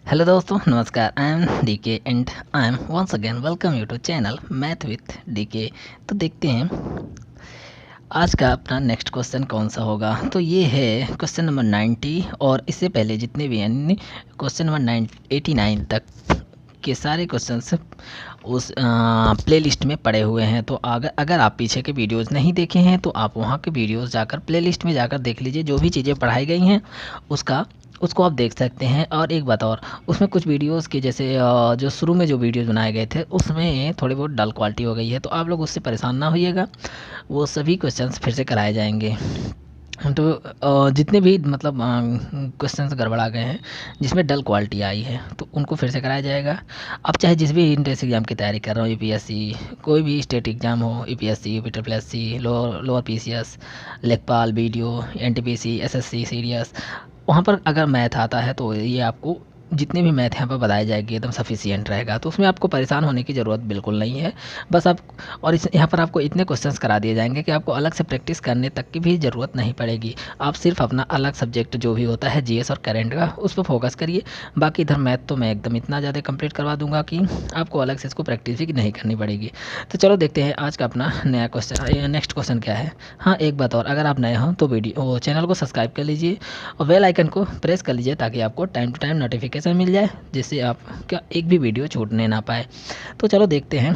Hello दोस्तों, नमस्कार। I am DK and I am once again welcome you to channel math with DK. तो देखते हैं आज का अपना नेक्स्ट क्वेश्चन कौन सा होगा। तो ये है क्वेश्चन नंबर 90 और इससे पहले जितने भी यानी क्वेश्चन नंबर 89 तक के सारे क्वेश्चंस उस प्लेलिस्ट में पड़े हुए हैं। तो अगर आप पीछे के वीडियोस नहीं देखे हैं तो आप वहाँ के वीडियोस जाकर प्लेलिस्ट में जाकर देख लीजिए। जो भी चीज़ें पढ़ाई गई हैं उसको आप देख सकते हैं। और एक बात और, उसमें कुछ वीडियोस के जैसे जो शुरू में जो वीडियोस बनाए गए थे उसमें थोड़ी बहुत डल क्वालिटी हो गई है, तो आप लोग उससे परेशान ना होइएगा। वो सभी क्वेश्चंस फिर से कराए जाएंगे। तो जितने भी मतलब क्वेश्चंस गड़बड़ा गए हैं जिसमें डल क्वालिटी आई है तो उनको फिर से कराया जाएगा। अब चाहे जिस भी इंट्रेंस एग्ज़ाम की तैयारी कर रहा हूँ, यूपीएससी, कोई भी स्टेट एग्ज़ाम हो, यूपीएससी, यूपी लोअर पीसीएस, लेखपाल, बीडीओ, एनटीपीसी, एसएससी, सीडीएस, वहाँ पर अगर मैथ आता है तो ये आपको जितने भी मैथ यहाँ पर बताए जाएंगे एकदम सफिशिएंट रहेगा। तो उसमें आपको परेशान होने की ज़रूरत बिल्कुल नहीं है। बस आप और इस यहाँ पर आपको इतने क्वेश्चंस करा दिए जाएंगे कि आपको अलग से प्रैक्टिस करने तक की भी ज़रूरत नहीं पड़ेगी। आप सिर्फ अपना अलग सब्जेक्ट जो भी होता है जीएस और करंट का उस पर फोकस करिए। बाकी इधर मैथ तो मैं एकदम इतना ज़्यादा कंप्लीट करवा दूंगा कि आपको अलग से इसको प्रैक्टिस भी नहीं करनी पड़ेगी। तो चलो देखते हैं आज का अपना नया क्वेश्चन, नेक्स्ट क्वेश्चन क्या है। हाँ, एक बात और, अगर आप नए हो तो वीडियो चैनल को सब्सक्राइब कर लीजिए और बेल आइकन को प्रेस कर लीजिए ताकि आपको टाइम टू टाइम नोटिफिकेशन मिल जाए, जिससे आपका एक भी वीडियो छूटने ना पाए। तो चलो देखते हैं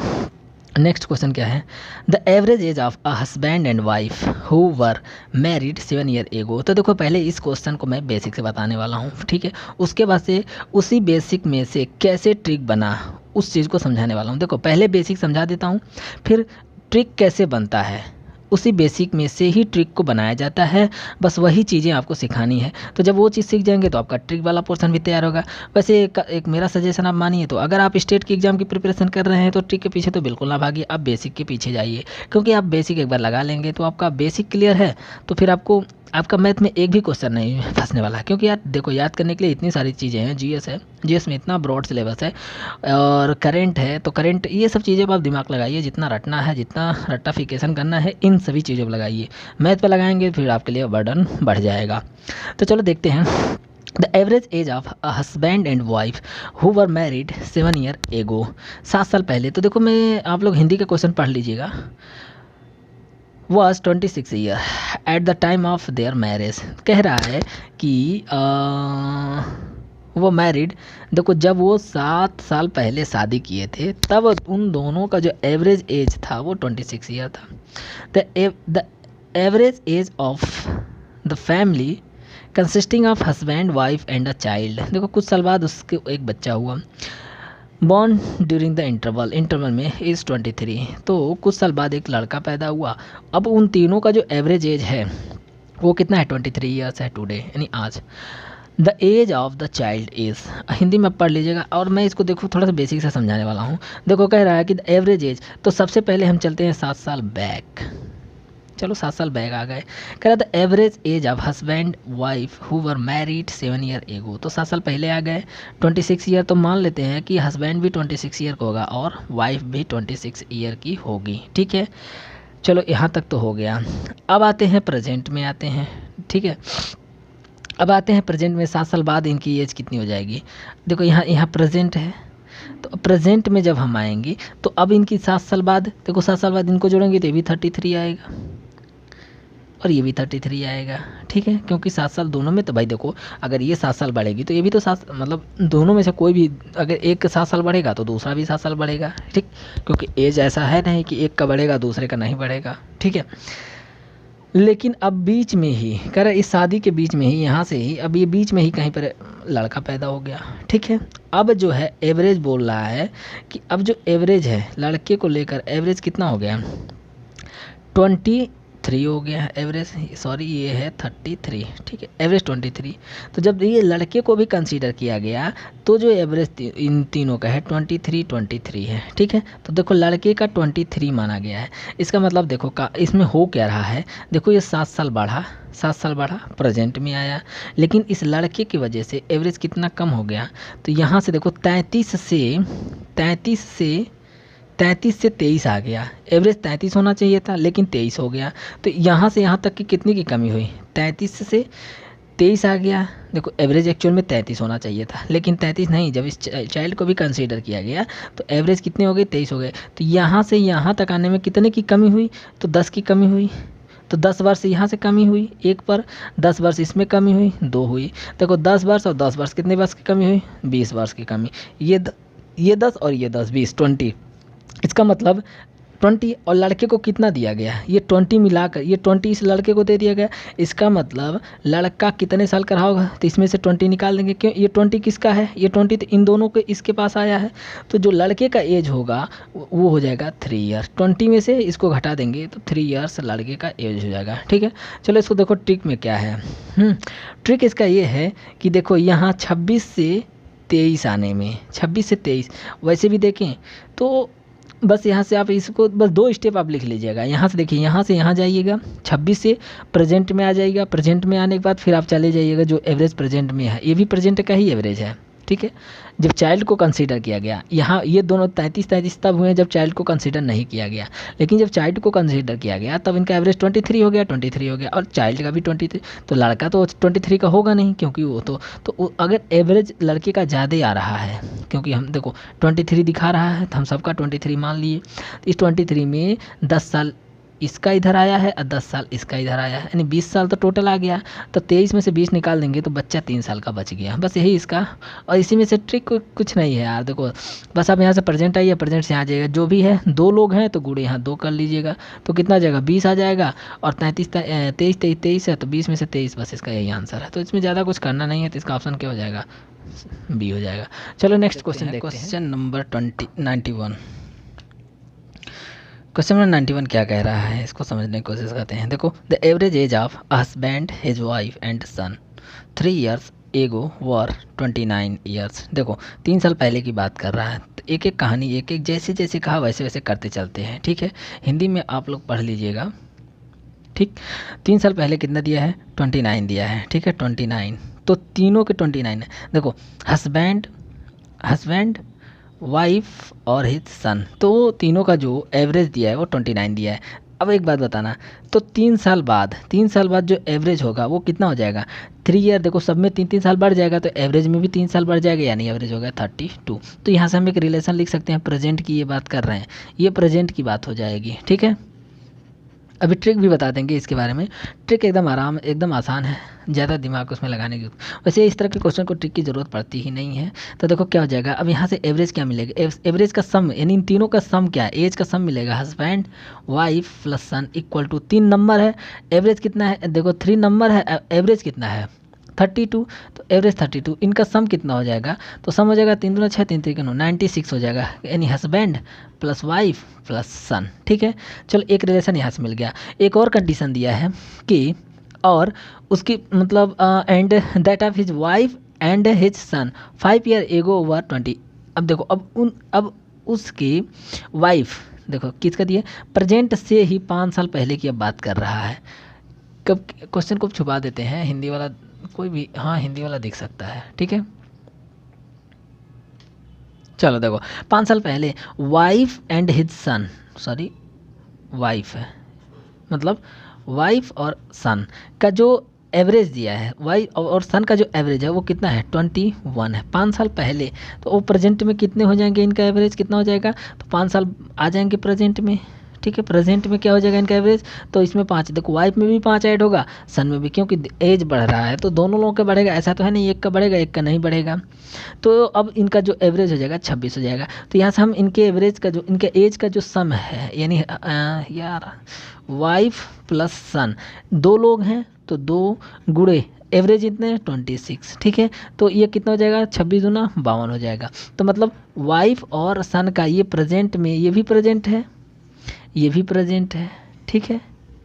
नेक्स्ट क्वेश्चन क्या है। The average age of a husband and wife who were married 7 year ago. तो देखो पहले इस क्वेश्चन को मैं बेसिक से बताने वाला हूँ, ठीक है। उसके बाद से उसी बेसिक में से कैसे ट्रिक बना उस चीज़ को समझाने वाला हूँ। देखो पहले बेसिक समझा देता हूँ, फिर ट्रिक कैसे बनता है उसी बेसिक में से ही ट्रिक को बनाया जाता है। बस वही चीज़ें आपको सिखानी है। तो जब वो चीज़ सीख जाएंगे तो आपका ट्रिक वाला पोर्शन भी तैयार होगा। वैसे एक मेरा सजेशन आप मानिए तो अगर आप स्टेट की एग्ज़ाम की प्रिपरेशन कर रहे हैं तो ट्रिक के पीछे तो बिल्कुल ना भागिए, आप बेसिक के पीछे जाइए। क्योंकि आप बेसिक एक बार लगा लेंगे तो आपका बेसिक क्लियर है तो फिर आपको आपका मैथ में एक भी क्वेश्चन नहीं फंसने वाला है। क्योंकि यार देखो, याद करने के लिए इतनी सारी चीज़ें हैं। जीएस है, जीएस में इतना ब्रॉड सिलेबस है, और करंट है तो करंट, ये सब चीज़ें पर आप दिमाग लगाइए। जितना रटना है, जितना रट्टाफिकेशन करना है, इन सभी चीज़ों पर लगाइए। मैथ पर लगाएंगे फिर आपके लिए बर्डन बढ़ जाएगा। तो चलो देखते हैं। The average age of a husband and wife who were married 7 year ago. 7 साल पहले। तो देखो मैं, आप लोग हिंदी का क्वेश्चन पढ़ लीजिएगा। Was 26 year eight the time of their marriage. कह रहा है कि वो मैरिड, देखो जब वो 7 साल पहले शादी किए थे तब उन दोनों का जो एवरेज एज था वो 26 ईयर था। The average age of the family consisting of husband wife and a child. देखो कुछ साल बाद उसके एक बच्चा हुआ। बॉर्न ड्यूरिंग द इंटरवल में इज़ 23। तो कुछ साल बाद एक लड़का पैदा हुआ। अब उन तीनों का जो एवरेज एज है वो कितना है, 23 ईयर्स है टुडे, यानी आज। The age of the child is, Hindi में पढ़ लीजिएगा और मैं इसको देखो थोड़ा सा बेसिक से समझाने वाला हूँ। देखो कह रहा है कि द एवरेज एज, तो सबसे पहले हम चलते हैं 7 साल बैक। चलो 7 साल बैक आ गए। कह रहा the average age of husband wife who were married 7 year ago. तो 7 साल पहले आ गए। 26 ईयर तो मान लेते हैं कि हस्बैंड भी 26 ईयर का होगा और वाइफ भी 26 ईयर की होगी, ठीक है। चलो यहाँ तक तो हो गया। अब आते हैं प्रेजेंट में, आते हैं, ठीक है। अब आते हैं प्रेजेंट में। 7 साल बाद इनकी एज कितनी हो जाएगी। देखो यहाँ यहाँ प्रेजेंट है, तो प्रेजेंट में जब हम आएंगे तो अब इनकी 7 साल बाद, देखो 7 साल बाद इनको जोड़ेंगे तो ये भी 33 आएगा और ये भी 33 आएगा, ठीक है। क्योंकि 7 साल दोनों में, तो भाई देखो अगर ये 7 साल बढ़ेगी तो ये भी तो 7, मतलब दोनों में से कोई भी अगर एक 7 साल बढ़ेगा तो दूसरा भी 7 साल बढ़ेगा, ठीक। क्योंकि एज ऐसा है नहीं कि एक का बढ़ेगा दूसरे का नहीं बढ़ेगा, ठीक है। लेकिन अब बीच में ही कह रहा है, इस शादी के बीच में ही, यहाँ से ही अब ये बीच में ही कहीं पर लड़का पैदा हो गया, ठीक है। अब जो है एवरेज बोल रहा है कि अब जो एवरेज है लड़के को लेकर, एवरेज कितना हो गया, 23 हो गया है एवरेज, सॉरी ये है 33, ठीक है, एवरेज 23। तो जब ये लड़के को भी कंसीडर किया गया तो जो एवरेज इन तीनों का है 23 है, ठीक है। तो देखो लड़के का 23 माना गया है। इसका मतलब देखो का इसमें हो क्या रहा है, देखो ये 7 साल बढ़ा, 7 साल बढ़ा, प्रेजेंट में आया, लेकिन इस लड़के की वजह से एवरेज कितना कम हो गया। तो यहाँ से देखो 33 से 23 आ गया। एवरेज 33 होना चाहिए था लेकिन 23 हो गया। तो यहाँ से यहाँ तक की कितनी की कमी हुई, 33 से 23 आ गया। देखो एवरेज एक्चुअल में 33 होना चाहिए था, लेकिन 33 नहीं, जब इस चाइल्ड को भी कंसीडर किया गया तो एवरेज कितने हो गए, 23 हो गए। तो यहाँ से यहाँ तक आने में कितने की कमी हुई, तो 10 की कमी हुई। तो 10 वर्ष यहाँ से कमी हुई एक पर, 10 वर्ष इसमें कमी हुई, 2 हुई। देखो 10 वर्ष और 10 वर्ष कितने वर्ष की कमी हुई, 20 वर्ष की कमी। ये 10 और ये 10, 20, 20। इसका मतलब 20 और लड़के को कितना दिया गया, ये 20 मिलाकर, ये 20 इस लड़के को दे दिया गया। इसका मतलब लड़का कितने साल का रहा होगा, तो इसमें से 20 निकाल देंगे। क्यों, ये 20 किसका है, ये 20 तो इन दोनों के इसके पास आया है। तो जो लड़के का एज होगा वो हो जाएगा 3 ईयर्स। 20 में से इसको घटा देंगे तो 3 ईयर्स लड़के का एज हो जाएगा। ठीक है, चलो इसको देखो ट्रिक में क्या है। ट्रिक इसका ये है कि देखो यहाँ 26 से 23 आने में, 26 से 23 वैसे भी देखें तो बस यहाँ से आप इसको बस 2 स्टेप आप लिख लीजिएगा। यहाँ से देखिए, यहाँ से यहाँ जाइएगा, 26 से प्रेजेंट में आ जाइएगा। प्रेजेंट में आने के बाद फिर आप चले जाइएगा जो एवरेज प्रेजेंट में है, ये भी प्रेजेंट का ही एवरेज है। ठीक है, जब चाइल्ड को कंसीडर किया गया, यहाँ ये दोनों 33 तब हुए जब चाइल्ड को कंसीडर नहीं किया गया, लेकिन जब चाइल्ड को कंसीडर किया गया तब इनका एवरेज 23 हो गया, 23 हो गया, और चाइल्ड का भी 23। तो लड़का तो 23 का होगा नहीं, क्योंकि वो तो अगर एवरेज लड़के का ज़्यादा आ रहा है, क्योंकि हम देखो 23 दिखा रहा है तो हम सबका 23 मान लिए। इस 23 में 10 साल इसका इधर आया है और 10 साल इसका इधर आया है, यानी 20 साल तो टोटल आ गया। तो 23 में से 20 निकाल देंगे तो बच्चा 3 साल का बच गया। बस यही इसका, और इसी में से ट्रिक कुछ नहीं है यार। देखो बस आप यहाँ से प्रेजेंट आइए, प्रेजेंट से आ जाएगा जो भी है। 2 लोग हैं तो गुणे यहाँ 2 कर लीजिएगा, तो कितना आ जाएगा, 20 आ जाएगा। और 23 है तो 20 में से 23, बस इसका यही आंसर है। तो इसमें ज़्यादा कुछ करना नहीं है, तो इसका ऑप्शन क्या हो जाएगा, बी हो जाएगा। चलो नेक्स्ट क्वेश्चन देखते हैं। Question number 91। क्वेश्चन नंबर 91 क्या कह रहा है, इसको समझने की कोशिश करते हैं। देखो, the average age of husband, his wife and son 3 years ago were 29 years. देखो 3 साल पहले की बात कर रहा है, तो एक एक कहानी एक एक जैसे जैसे कहा वैसे वैसे करते चलते हैं। ठीक है, हिंदी में आप लोग पढ़ लीजिएगा। ठीक, 3 साल पहले कितना दिया है, 29 दिया है। ठीक है, 29, तो तीनों के 29 है। देखो हस्बैंड वाइफ और हिज सन, तो तीनों का जो एवरेज दिया है वो 29 दिया है। अब एक बात बताना, तो 3 साल बाद जो एवरेज होगा वो कितना हो जाएगा, 3 ईयर। देखो सब में 3 साल बढ़ जाएगा, तो एवरेज में भी 3 साल बढ़ जाएगा, यानी एवरेज हो गया 32। तो यहाँ से हम एक रिलेशन लिख सकते हैं, प्रेजेंट की ये बात कर रहे हैं, ये प्रेजेंट की बात हो जाएगी। ठीक है, अभी ट्रिक भी बता देंगे इसके बारे में। ट्रिक एकदम आसान है, ज़्यादा दिमाग उसमें लगाने की, वैसे इस तरह के क्वेश्चन को ट्रिक की ज़रूरत पड़ती ही नहीं है। तो देखो क्या हो जाएगा, अब यहाँ से एवरेज क्या मिलेगा, एवरेज का सम, यानी इन तीनों का सम क्या है, एज का सम मिलेगा, husband wife plus son equal to 3 number है, एवरेज कितना है, देखो 3 नंबर है, एवरेज कितना है 32, तो एवरेज 32, इनका सम कितना हो जाएगा, तो सम हो जाएगा 3 दूना 6, 3 3 9, 96 हो जाएगा, यानी हस्बैंड प्लस वाइफ प्लस सन। ठीक है, चलो एक रिलेशन यहाँ से मिल गया। एक और कंडीशन दिया है कि और उसकी मतलब and that of his wife and his son 5 year ago over 20। अब देखो अब उसकी वाइफ, देखो किसका दिया, प्रेजेंट से ही 5 साल पहले की अब बात कर रहा है। कब क्वेश्चन को छुपा देते हैं, हिंदी वाला कोई भी, हाँ हिंदी वाला देख सकता है। ठीक है, चलो देखो 5 साल पहले wife and his son, sorry wife है, मतलब वाइफ और सन का जो एवरेज दिया है, वाइफ और सन का जो एवरेज है वो कितना है, 21 है। 5 साल पहले, तो वो प्रेजेंट में कितने हो जाएंगे, इनका एवरेज कितना हो जाएगा, तो 5 साल आ जाएंगे प्रेजेंट में। ठीक है, प्रेजेंट में क्या हो जाएगा इनका एवरेज, तो इसमें 5, देखो वाइफ में भी 5 ऐड होगा, सन में भी, क्योंकि एज बढ़ रहा है तो दोनों लोगों का बढ़ेगा, ऐसा तो है नहीं एक का बढ़ेगा एक का नहीं बढ़ेगा। तो अब इनका जो एवरेज हो जाएगा 26 हो जाएगा। तो यहाँ से हम इनके एवरेज का जो, इनके एज का जो सम है, यानी यार वाइफ प्लस सन, 2 लोग हैं तो 2 गुणे एवरेज इतने 26। ठीक है, तो ये कितना हो जाएगा, 26 दूना 52 हो जाएगा। तो मतलब वाइफ और सन का ये प्रेजेंट में, ये भी प्रेजेंट है, ये भी प्रेजेंट है। ठीक है,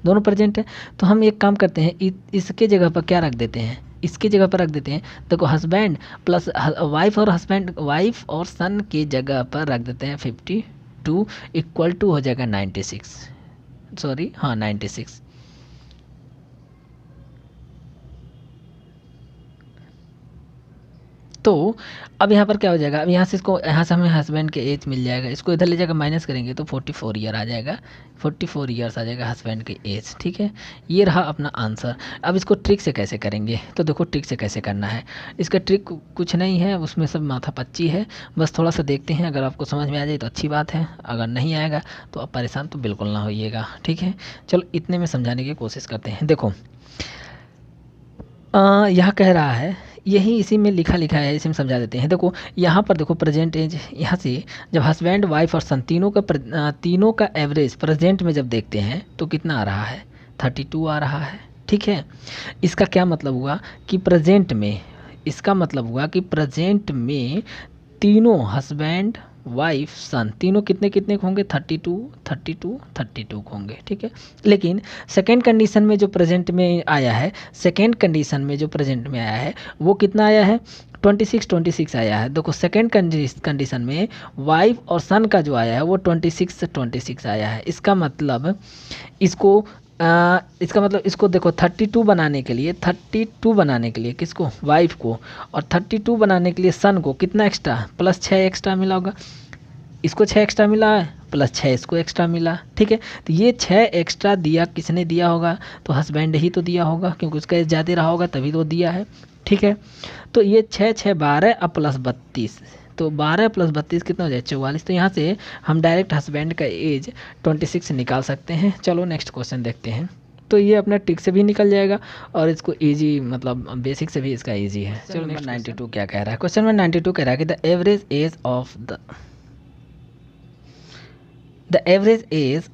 दोनों प्रेजेंट है। तो हम एक काम करते हैं, इसके जगह पर क्या रख देते हैं, इसके जगह पर रख देते हैं, देखो हस्बैंड प्लस वाइफ और हस्बैंड, वाइफ और सन के जगह पर रख देते हैं 52 इक्वल टू हो जाएगा 96, सॉरी हाँ 96। तो अब यहाँ पर क्या हो जाएगा, अब यहाँ से इसको, यहाँ से हमें हस्बैंड के एज मिल जाएगा, इसको इधर ले जाकर माइनस करेंगे तो 44 ईयर आ जाएगा, 44 ईयर्स आ जाएगा हस्बैंड के एज। ठीक है, ये रहा अपना आंसर। अब इसको ट्रिक से कैसे करेंगे, तो देखो ट्रिक से कैसे करना है। इसका ट्रिक कुछ नहीं है, उसमें सब माथा पच्ची है, बस थोड़ा सा देखते हैं, अगर आपको समझ में आ जाए तो अच्छी बात है, अगर नहीं आएगा तो आप परेशान तो बिल्कुल ना होइएगा। ठीक है, चलो इतने में समझाने की कोशिश करते हैं। देखो यहाँ कह रहा है, यही इसी में लिखा है, इसी में समझा देते हैं। देखो यहाँ पर देखो प्रेजेंट एज, यहाँ से जब हस्बैंड वाइफ और सन तीनों का एवरेज प्रेजेंट में जब देखते हैं तो कितना आ रहा है, 32 आ रहा है। ठीक है, इसका क्या मतलब हुआ कि प्रेजेंट में, इसका मतलब हुआ कि प्रेजेंट में तीनों हस्बैंड वाइफ सन तीनों कितने कितने होंगे, 32 32 32 होंगे। ठीक है, लेकिन सेकेंड कंडीशन में जो प्रेजेंट में आया है, सेकेंड कंडीशन में जो प्रेजेंट में आया है वो कितना आया है, 26 26 आया है। देखो सेकेंड कंडीशन में वाइफ और सन का जो आया है वो 26 26 आया है। इसका मतलब इसको देखो 32 बनाने के लिए, 32 बनाने के लिए किसको, वाइफ को, और 32 बनाने के लिए सन को कितना एक्स्ट्रा, प्लस 6 एक्स्ट्रा मिला होगा। इसको 6 एक्स्ट्रा मिला है, प्लस 6 इसको एक्स्ट्रा मिला। ठीक है, तो ये 6 एक्स्ट्रा दिया किसने दिया होगा, तो हस्बैंड ही तो दिया होगा, क्योंकि उसका एज ज़्यादा रहा होगा तभी तो दिया है। ठीक है, तो ये 6 6 12 और प्लस 32, तो 12 प्लस 32 कितना हो जाए, 44। तो यहाँ से हम डायरेक्ट हस्बैंड का एज 26 निकाल सकते हैं। चलो नेक्स्ट क्वेश्चन देखते हैं। तो ये अपना ट्रिक से भी निकल जाएगा और इसको इजी, मतलब बेसिक से भी इसका इजी है। चलो नेक्स्ट 92 क्या कह रहा है, क्वेश्चन नंबर 92 कह रहा है कि the average age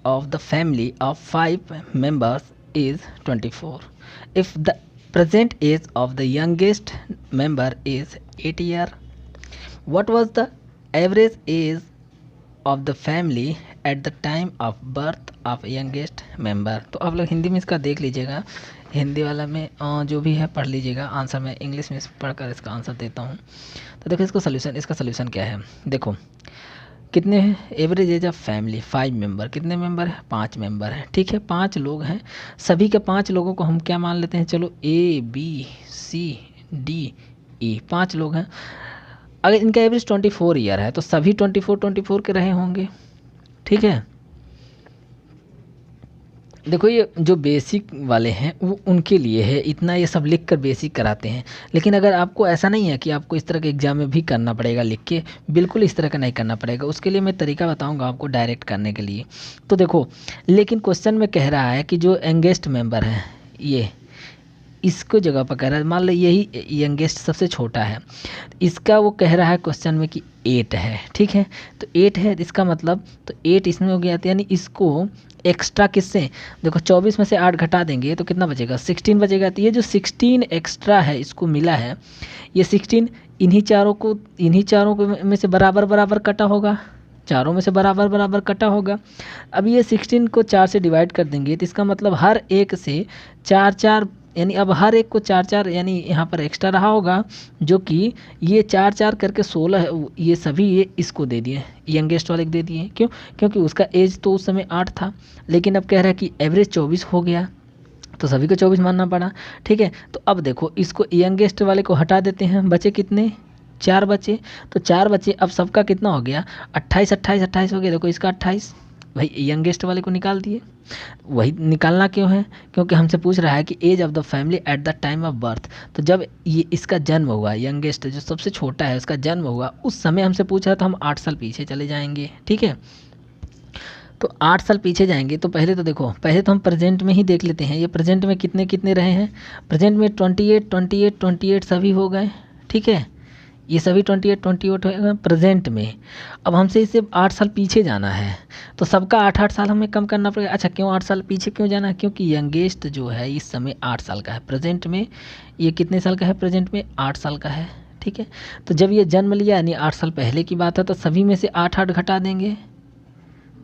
of the family of 5 members is 24. If the present age of the youngest member is 8 years, what was the average age of the family at the time of birth of youngest member? तो आप लोग हिंदी में इसका देख लीजिएगा, हिंदी वाला में जो भी है पढ़ लीजिएगा, आंसर मैं इंग्लिश में पढ़कर इसका आंसर देता हूँ। तो देखो इसका सोल्यूशन क्या है। देखो कितने हैं, average age of family 5 member, कितने मेंबर है, 5 मेंबर है। ठीक है, 5 लोग हैं, सभी के 5 लोगों को हम क्या मान लेते हैं, चलो ABCDE 5 लोग हैं। अगर इनका एवरेज 24 ईयर है तो सभी 24 के रहे होंगे। ठीक है, देखो ये जो बेसिक वाले हैं वो उनके लिए है, इतना ये सब लिख कर बेसिक कराते हैं। लेकिन अगर आपको ऐसा नहीं है कि आपको इस तरह के एग्जाम में भी करना पड़ेगा लिख के, बिल्कुल इस तरह का नहीं करना पड़ेगा, उसके लिए मैं तरीका बताऊंगा आपको डायरेक्ट करने के लिए। तो देखो, लेकिन क्वेश्चन में कह रहा है कि जो यंगेस्ट मेंबर है, ये इसको जगह पर कह रहा है, मान लो यही यंगेस्ट सबसे छोटा है, इसका वो कह रहा है क्वेश्चन में कि 8 है। ठीक है, तो 8 है, इसका मतलब तो 8 इसमें हो गया, तो यानी इसको एक्स्ट्रा किससे, देखो 24 में से 8 घटा देंगे तो कितना बचेगा, 16 बचेगा। तो ये जो 16 एक्स्ट्रा है इसको मिला है, ये 16 इन्हीं चारों को में से बराबर बराबर कटा होगा, चारों में से बराबर बराबर कटा होगा। अब ये 16 को 4 से डिवाइड कर देंगे तो इसका मतलब हर एक से 4 4, यानी अब हर एक को 4 4, यानी यहाँ पर एक्स्ट्रा रहा होगा, जो कि ये 4 4 करके 16 है, ये सभी ये इसको दे दिए, यंगेस्ट वाले को दे दिए। क्यों, क्योंकि उसका एज तो उस समय 8 था, लेकिन अब कह रहा है कि एवरेज 24 हो गया, तो सभी को 24 मानना पड़ा। ठीक है, तो अब देखो इसको यंगेस्ट वाले को हटा देते हैं, बचे कितने, 4 बचे। तो 4 बचे, अब सबका कितना हो गया, 28 28 28 हो गया। देखो इसका 28, भाई यंगेस्ट वाले को निकाल दिए। वही निकालना क्यों है, क्योंकि हमसे पूछ रहा है कि age of the family at the time of birth, तो जब ये इसका जन्म हुआ, यंगेस्ट जो सबसे छोटा है उसका जन्म हुआ, उस समय हमसे पूछ रहा, तो हम 8 साल पीछे चले जाएंगे। ठीक है, तो 8 साल पीछे जाएंगे तो पहले तो देखो, पहले तो हम प्रेजेंट में ही देख लेते हैं, ये प्रेजेंट में कितने कितने रहे हैं, प्रेजेंट में 28 28 28 सभी हो गए। ठीक है, ये सभी 28 28 होगा प्रेजेंट में। अब हमसे इसे 8 साल पीछे जाना है, तो सबका 8 8 साल हमें कम करना पड़ेगा। अच्छा, क्यों 8 साल पीछे क्यों जाना है, क्योंकि यंगेस्ट जो है इस समय 8 साल का है प्रेजेंट में। ये कितने साल का है प्रेजेंट में, 8 साल का है। ठीक है, तो जब ये जन्म लिया यानी 8 साल पहले की बात है, तो सभी में से 8 8 घटा देंगे,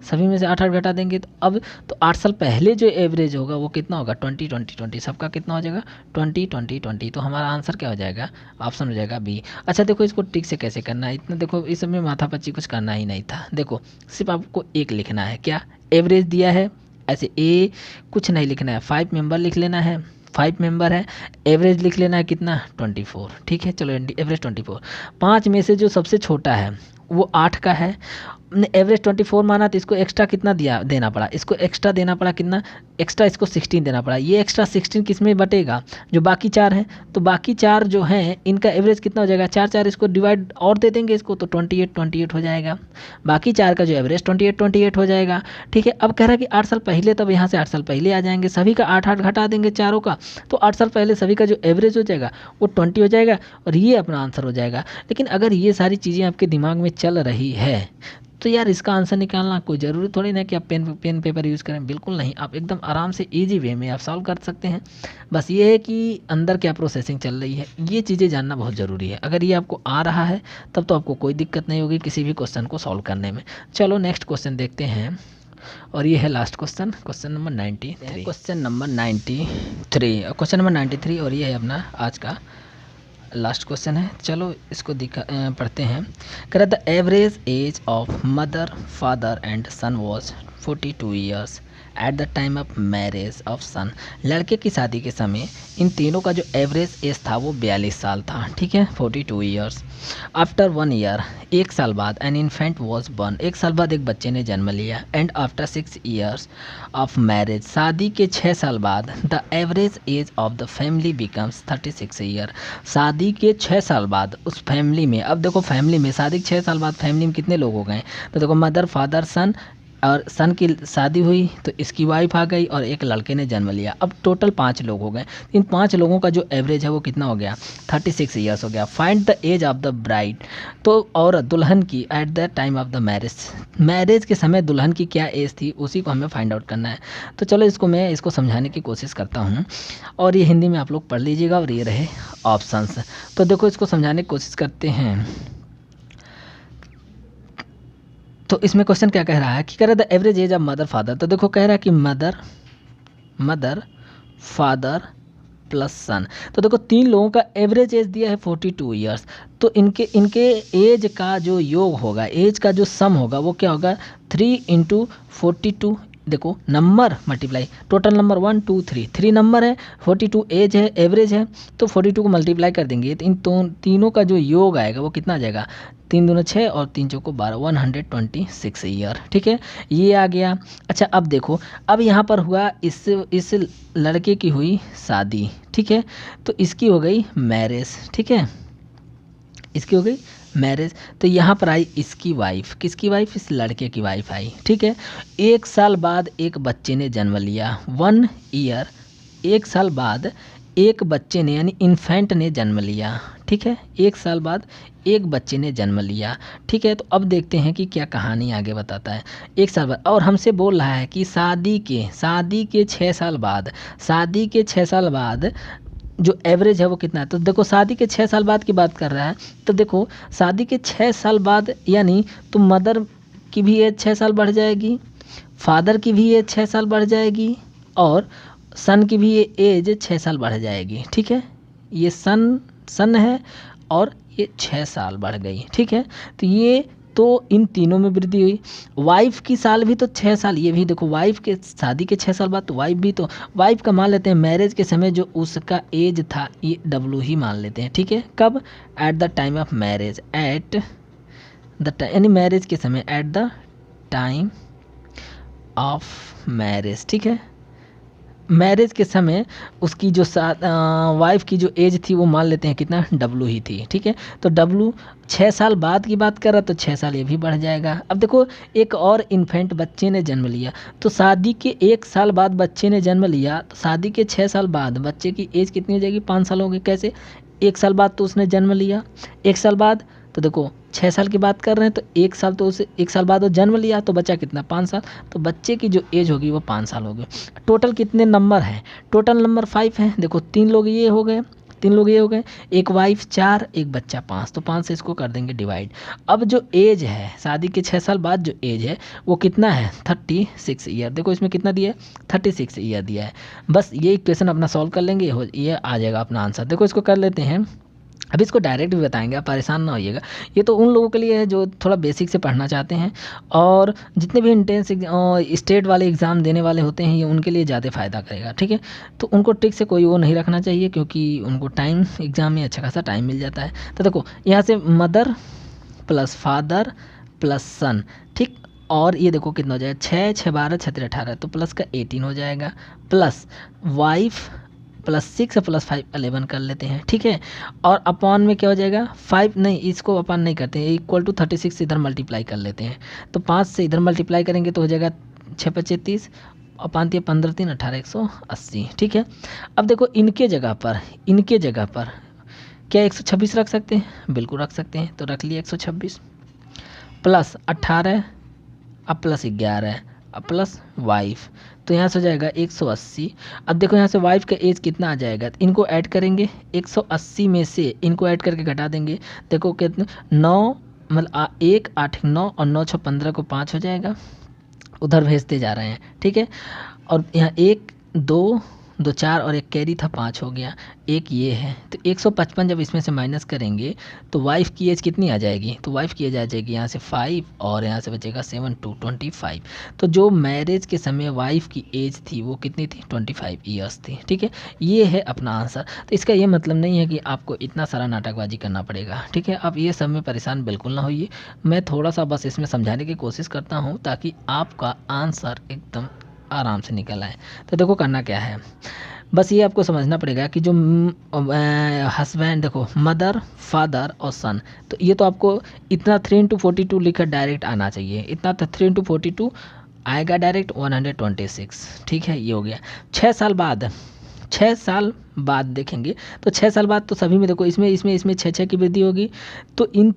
सभी में से 8 8 घटा देंगे, तो अब तो 8 साल पहले जो एवरेज होगा वो कितना होगा, 20 20 20, सबका कितना हो जाएगा, 20 20 20। तो हमारा आंसर क्या हो जाएगा, ऑप्शन हो जाएगा बी। अच्छा देखो इसको ट्रिक से कैसे करना है, इतना देखो इस समय माथा पच्ची कुछ करना ही नहीं था। देखो सिर्फ आपको एक लिखना है, क्या, एवरेज दिया है, ऐसे ए कुछ नहीं लिखना है, 5 मेंबर लिख लेना है, 5 मेंबर है, एवरेज लिख लेना है कितना 24, ठीक है। चलो एवरेज 24, 5 में से जो सबसे छोटा है वो 8 का है, एवरेज 24 माना तो इसको एक्स्ट्रा कितना देना पड़ा, इसको एक्स्ट्रा देना पड़ा कितना, एक्स्ट्रा इसको 16 देना पड़ा। ये एक्स्ट्रा 16 किस में बटेगा, जो बाकी 4 हैं, तो बाकी 4 जो हैं इनका एवरेज कितना हो जाएगा, 4 इसको डिवाइड और दे देंगे इसको तो 28 हो जाएगा। बाकी 4 का जो एवरेज 28 हो जाएगा, ठीक है। अब कह रहा है कि 8 साल पहले, तब यहाँ से 8 साल पहले आ जाएंगे, सभी का 8 घटा देंगे चारों का, तो 8 साल पहले सभी का जो एवरेज हो जाएगा वो 20 हो जाएगा और ये अपना आंसर हो जाएगा। लेकिन अगर ये सारी चीज़ें आपके दिमाग में चल रही है तो यार इसका आंसर निकालना कोई ज़रूरी थोड़ी ना कि आप पेन पेपर यूज़ करें, बिल्कुल नहीं। आप एकदम आराम से इजी वे में आप सॉल्व कर सकते हैं। बस ये है कि अंदर क्या प्रोसेसिंग चल रही है, ये चीज़ें जानना बहुत ज़रूरी है। अगर ये आपको आ रहा है तब तो आपको कोई दिक्कत नहीं होगी किसी भी क्वेश्चन को सॉल्व करने में। चलो नेक्स्ट क्वेश्चन देखते हैं, और ये है last question, question number 93। Question number 93 और ये है अपना आज का लास्ट क्वेश्चन है। चलो इसको पढ़ते हैं। कह रहा the average age of mother, father and son was 42 years at the time of marriage of son. लड़के की शादी के समय इन तीनों का जो एवरेज एज था वो 42 साल था, ठीक है, 42 ईयर्स। आफ्टर 1 ईयर, 1 साल बाद, एन इन्फेंट वॉज बॉर्न, 1 साल बाद एक बच्चे ने जन्म लिया। And after 6 years of marriage, शादी के 6 साल बाद, the average age of the family becomes 36 year. शादी के 6 साल बाद उस फैमिली में, अब देखो फैमिली में शादी के 6 साल बाद फैमिली में कितने लोग हो गए, तो देखो मदर, फादर, सन, और सन की शादी हुई तो इसकी वाइफ आ गई और एक लड़के ने जन्म लिया। अब टोटल 5 लोग हो गए। इन 5 लोगों का जो एवरेज है वो कितना हो गया, 36 ईयर्स हो गया। Find the age of the bride, तो औरत दुल्हन की at the time of the marriage, marriage के समय दुल्हन की क्या एज थी उसी को हमें फाइंड आउट करना है। तो चलो मैं इसको समझाने की कोशिश करता हूँ और ये हिंदी में आप लोग पढ़ लीजिएगा और ये रहे ऑप्शंस। तो देखो इसको समझाने की कोशिश करते हैं। तो इसमें क्वेश्चन क्या कह रहा है कि कह रहा है the average age of mother father, तो देखो कह रहा है कि मदर फादर प्लस सन, तो देखो 3 लोगों का एवरेज एज दिया है 42 ईयर्स। तो इनके एज का जो योग होगा, एज का जो सम होगा वो क्या होगा, 3 × 42, देखो number multiply, total number 1 2 3 number है, 42 एज है, एवरेज है, तो 42 को मल्टीप्लाई कर देंगे तो इन तीनों का जो योग आएगा वो कितना आ जाएगा, 3 दूनी 6 और 3 चौको 12, 126 ईयर, ठीक है, ये आ गया। अच्छा अब देखो, अब यहाँ पर हुआ इस लड़के की हुई शादी, ठीक है, तो इसकी हो गई मैरिज, ठीक है, इसकी हो गई मैरिज। तो यहाँ पर आई इसकी वाइफ, किसकी वाइफ, इस लड़के की वाइफ आई, ठीक है। 1 साल बाद एक बच्चे ने जन्म लिया, 1 ईयर, 1 साल बाद एक बच्चे ने यानी इन्फेंट ने जन्म लिया, ठीक है, 1 साल बाद एक बच्चे ने जन्म लिया, ठीक है। तो अब देखते हैं कि क्या कहानी आगे बताता है। 1 साल बाद, और हमसे बोल रहा है कि शादी के 6 साल बाद, शादी के 6 साल बाद जो एवरेज है वो कितना है। तो देखो शादी के 6 साल बाद की बात कर रहा है, तो देखो शादी के 6 साल बाद यानी तो मदर की भी एज 6 साल बढ़ जाएगी, फादर की भी एज 6 साल बढ़ जाएगी और सन की भी एज 6 साल बढ़ जाएगी, ठीक है। ये सन है और ये 6 साल बढ़ गई, ठीक है। तो ये तो इन तीनों में वृद्धि हुई। वाइफ की साल भी तो 6 साल, ये भी देखो वाइफ के शादी के 6 साल बाद तो वाइफ भी, तो वाइफ का मान लेते हैं मैरिज के समय जो उसका एज था ये W ही मान लेते हैं, ठीक है। कब, eight the time of marriage, at the यानी मैरिज के समय, eight the time of marriage, ठीक है, मैरिज के समय उसकी जो वाइफ की जो एज थी वो मान लेते हैं कितना, W ही थी, ठीक है। तो W 6 साल बाद की बात कर रहा तो 6 साल ये भी बढ़ जाएगा। अब देखो एक और इन्फेंट बच्चे ने जन्म लिया, तो शादी के 1 साल बाद बच्चे ने जन्म लिया, तो शादी के 6 साल बाद बच्चे की एज कितनी हो जाएगी, 5 साल हो गई। कैसे, 1 साल बाद तो उसने जन्म लिया, 1 साल बाद तो देखो 6 साल की बात कर रहे हैं तो 1 साल तो उसे 1 साल बाद वो जन्म लिया तो बचा कितना, 5 साल, तो बच्चे की जो एज होगी वो 5 साल होगी। टोटल कितने नंबर हैं, टोटल नंबर 5 हैं। देखो 3 लोग ये हो गए, एक वाइफ 4, एक बच्चा 5, तो 5 से इसको कर देंगे डिवाइड। अब जो एज है शादी के 6 साल बाद जो एज है वो कितना है, 36 ईयर। देखो इसमें कितना दिया है, 36 ईयर दिया है। बस ये इक्वेशन अपना सॉल्व कर लेंगे, ये आ जाएगा अपना आंसर। देखो इसको कर लेते हैं, अब इसको डायरेक्ट भी बताएंगे, आप परेशान ना होइएगा। ये तो उन लोगों के लिए है जो थोड़ा बेसिक से पढ़ना चाहते हैं, और जितने भी इंटेंस स्टेट वाले एग्ज़ाम देने वाले होते हैं ये उनके लिए ज़्यादा फ़ायदा करेगा, ठीक है। तो उनको ट्रिक से कोई वो नहीं रखना चाहिए, क्योंकि उनको टाइम एग्ज़ाम में अच्छा खासा टाइम मिल जाता है। तो देखो यहाँ से मदर प्लस फादर प्लस सन, ठीक। और ये देखो कितना हो जाएगा, 6 6 12 6 3 18, तो प्लस का 18 हो जाएगा, प्लस वाइफ प्लस 6 प्लस 5 11 कर लेते हैं, ठीक है। और अपॉन में क्या हो जाएगा, 5 नहीं, इसको अपॉन नहीं करते हैं, इक्वल टू 36 इधर मल्टीप्लाई कर लेते हैं। तो 5 से इधर मल्टीप्लाई करेंगे तो हो जाएगा 6 25 30, अपॉन 15 3 18 180, ठीक है। अब देखो इनके जगह पर क्या 126 रख सकते हैं, बिल्कुल रख सकते हैं, तो रख लिया 126 प्लस 18, अब प्लस 11, अब प्लस वाइफ, तो यहाँ से हो जाएगा 180। अब देखो यहाँ से वाइफ का एज कितना आ जाएगा, इनको ऐड करेंगे, 180 में से इनको ऐड करके घटा देंगे, देखो कितने 9, मतलब 1 8 9 और 9 6 15 को 5 हो जाएगा, उधर भेजते जा रहे हैं, ठीक है। और यहाँ 1 2 2 4 और एक कैरी था 5 हो गया, एक ये है, तो 155 जब इसमें से माइनस करेंगे तो वाइफ की एज कितनी आ जाएगी, तो वाइफ की एज आ जाएगी यहाँ से 5 और यहाँ से बचेगा 7 2 25। तो जो मैरिज के समय वाइफ की एज थी वो कितनी थी, 25 ईयर्स थी, ठीक है। ये है अपना आंसर। तो इसका ये मतलब नहीं है कि आपको इतना सारा नाटकबाजी करना पड़ेगा, ठीक है। आप ये सब में परेशान बिल्कुल ना होइए, मैं थोड़ा सा बस इसमें समझाने की कोशिश करता हूँ ताकि आपका आंसर एकदम आराम से निकल आए। तो देखो करना क्या है, बस ये आपको समझना पड़ेगा कि जो हस्बैंड, देखो मदर फादर और सन, तो ये तो आपको इतना 3 इंटू 42 लिखकर डायरेक्ट आना चाहिए, इतना 3 इंटू 42 आएगा डायरेक्ट 126, ठीक है। ये हो गया। 6 साल बाद देखेंगे तो 6 साल बाद तो सभी में देखो इसमें 6 की वृद्धि होगी, तो इन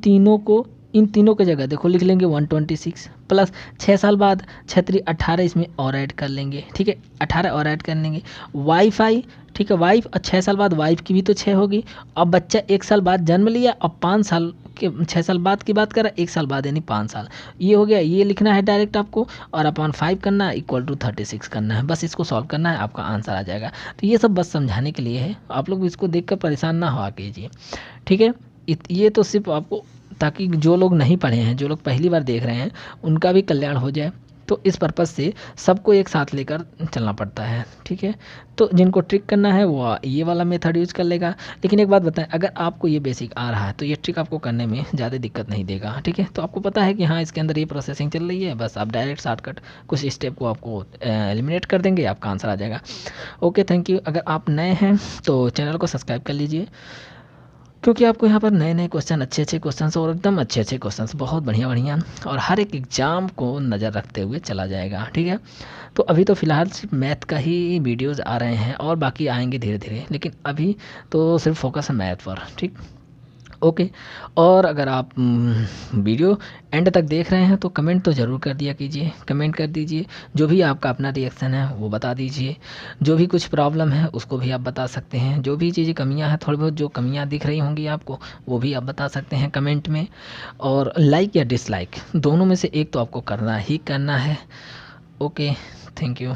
तीनों की जगह देखो लिख लेंगे 126 प्लस 6 साल बाद 6 3 18 इसमें और ऐड कर लेंगे, ठीक है, 18 और ऐड कर लेंगे। वाईफाई, ठीक है, वाइफ और 6 साल बाद वाइफ की भी तो 6 होगी। अब बच्चा 1 साल बाद जन्म लिया और 5 साल के 6 साल बाद की बात करा, 1 साल बाद यानी 5 साल, ये हो गया। ये लिखना है डायरेक्ट आपको, और अपॉन 5 करना है, इक्वल टू 36 करना है, बस इसको सॉल्व करना है, आपका आंसर आ जाएगा। तो ये सब बस समझाने के लिए है, आप लोग इसको देख कर परेशान ना हो कीजिए, ठीक है। ये तो सिर्फ आपको, ताकि जो लोग नहीं पढ़े हैं, जो लोग पहली बार देख रहे हैं, उनका भी कल्याण हो जाए, तो इस पर्पज़ से सबको एक साथ लेकर चलना पड़ता है, ठीक है। तो जिनको ट्रिक करना है वो ये वाला मेथड यूज़ कर लेगा। लेकिन एक बात बताएं, अगर आपको ये बेसिक आ रहा है तो ये ट्रिक आपको करने में ज़्यादा दिक्कत नहीं देगा, ठीक है। तो आपको पता है कि हाँ इसके अंदर ये प्रोसेसिंग चल रही है, बस आप डायरेक्ट शॉर्टकट कुछ स्टेप को आपको एलिमिनेट कर देंगे, आपका आंसर आ जाएगा। Okay, thank you. अगर आप नए हैं तो चैनल को सब्सक्राइब कर लीजिए, क्योंकि आपको यहाँ पर नए क्वेश्चन, अच्छे क्वेश्चंस और एकदम अच्छे क्वेश्चंस, बहुत बढ़िया और हर एक एग्ज़ाम को नज़र रखते हुए चला जाएगा, ठीक है। तो अभी तो फ़िलहाल सिर्फ मैथ का ही वीडियोज़ आ रहे हैं, और बाकी आएंगे धीरे धीरे, लेकिन अभी तो सिर्फ फोकस है मैथ पर, ठीक। ओके। और अगर आप वीडियो एंड तक देख रहे हैं तो कमेंट तो ज़रूर कर दिया कीजिए, कमेंट कर दीजिए, जो भी आपका अपना रिएक्शन है वो बता दीजिए, जो भी कुछ प्रॉब्लम है उसको भी आप बता सकते हैं, जो भी चीज़ें कमियां हैं, थोड़ी बहुत जो कमियां दिख रही होंगी आपको वो भी आप बता सकते हैं कमेंट में। और लाइक या डिसलाइक दोनों में से एक तो आपको करना ही करना है। Okay, thank you.